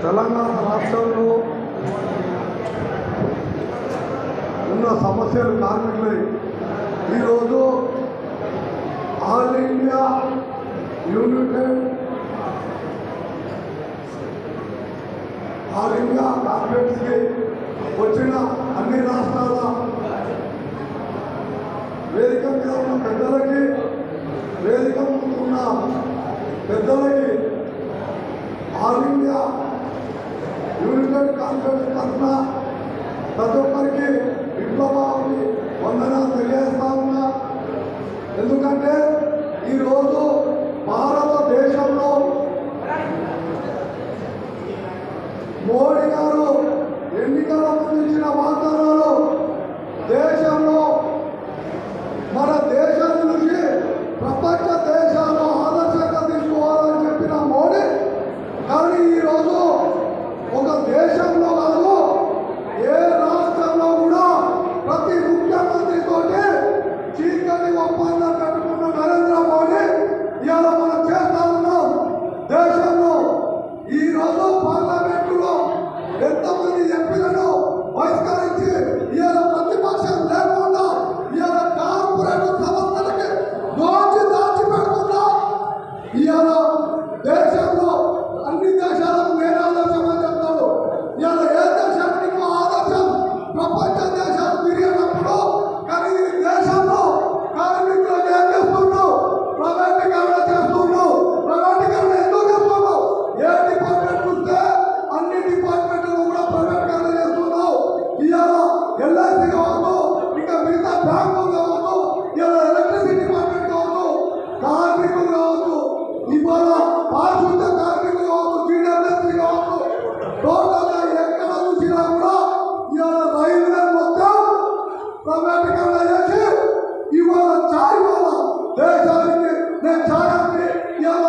తెలంగాణ రాష్ట్రంలో ఉన్న సమస్యలు కార్మికులై ఈరోజు ఆల్ ఇండియా కాన్ఫరెన్స్కి వచ్చిన అన్ని రాష్ట్రాల వేదిక మీద ఉన్న పెద్దలకి, వేదిక ముందు ఉన్న పెద్దలకి ఆల్ ఇండియా యూనిటెడ్ కాన్ఫరెన్స్ తరఫున ప్రతి ఒక్కరికి విప్లవాన్ని వందనాలు తెలియజేస్తా ఉన్నా. ఎందుకంటే ఈరోజు భారతదేశంలో మోడీ గారు ఎన్నికల ముందు ఇచ్చిన వాగ్దానాలు దేశంలో మన దేశాన్ని నుంచి ప్రపంచ దేశాల్లో ఆదర్శంగా తీసుకోవాలని చెప్పిన మోడీ కానీ ఈరోజు ఒక దేశంలో కాదు ఏ రాష్ట్రంలో కూడా ప్రతి ముఖ్యమంత్రితోటి చీకటి ఒప్పందం పెట్టుకున్న నరేంద్ర మోడీ ఇవాళ మనం చేస్తా ఉన్నాం. దేశంలో ఈరోజు పార్లమెంటులో ఎంతమంది ఎంపీలను బహిష్కరించి ఇవాళ ప్రతిపక్షం లేకుండా ఇవాళ కార్పొరేట్ సంస్థలకి దాచి పెడుతున్నా. ఇవాళ దేశంలో అన్ని దేశాలకు నేను ఆదర్శం అని చెప్తాడు. ఇవాళ ఏ దేశానికి ఆదర్శం ప్రపంచ దేశాలు తిరిగినప్పుడు కానీ ఈ దేశంలో కార్మికులకు ఏం చేస్తున్నావు? ప్రైవేటీకరణ చేస్తున్నావు. ప్రైవేటీకరణ ఎందుకు చేస్తున్నావు? ఏ డిపార్ట్మెంట్ చూస్తే అన్ని డిపార్ట్మెంట్లు కూడా ప్రైవేటీకరణ చేస్తున్నావు. ఇవాళ ఎల్ఐసి కావచ్చు, ఇంకా మిగతా బ్యాంకులు కావచ్చు, ఇవాళ ఎలక్ట్రిసిటీ డిపార్ట్మెంట్ కావచ్చు, కార్మికులు కావచ్చు, ఇవాళ పారిశుద్ధ కార్మికులు కావచ్చు, జీడబ్ల్యూసీ కావచ్చు, టోటల్గా ఎక్కడ చూసినా కూడా ఇవాళ రైల్వే మొత్తం ప్రైవేటీకరణ చేసి ఇవాళ చాయ్ వల్ల దేశానికి నేను ఛాయాన్ని ఇవాళ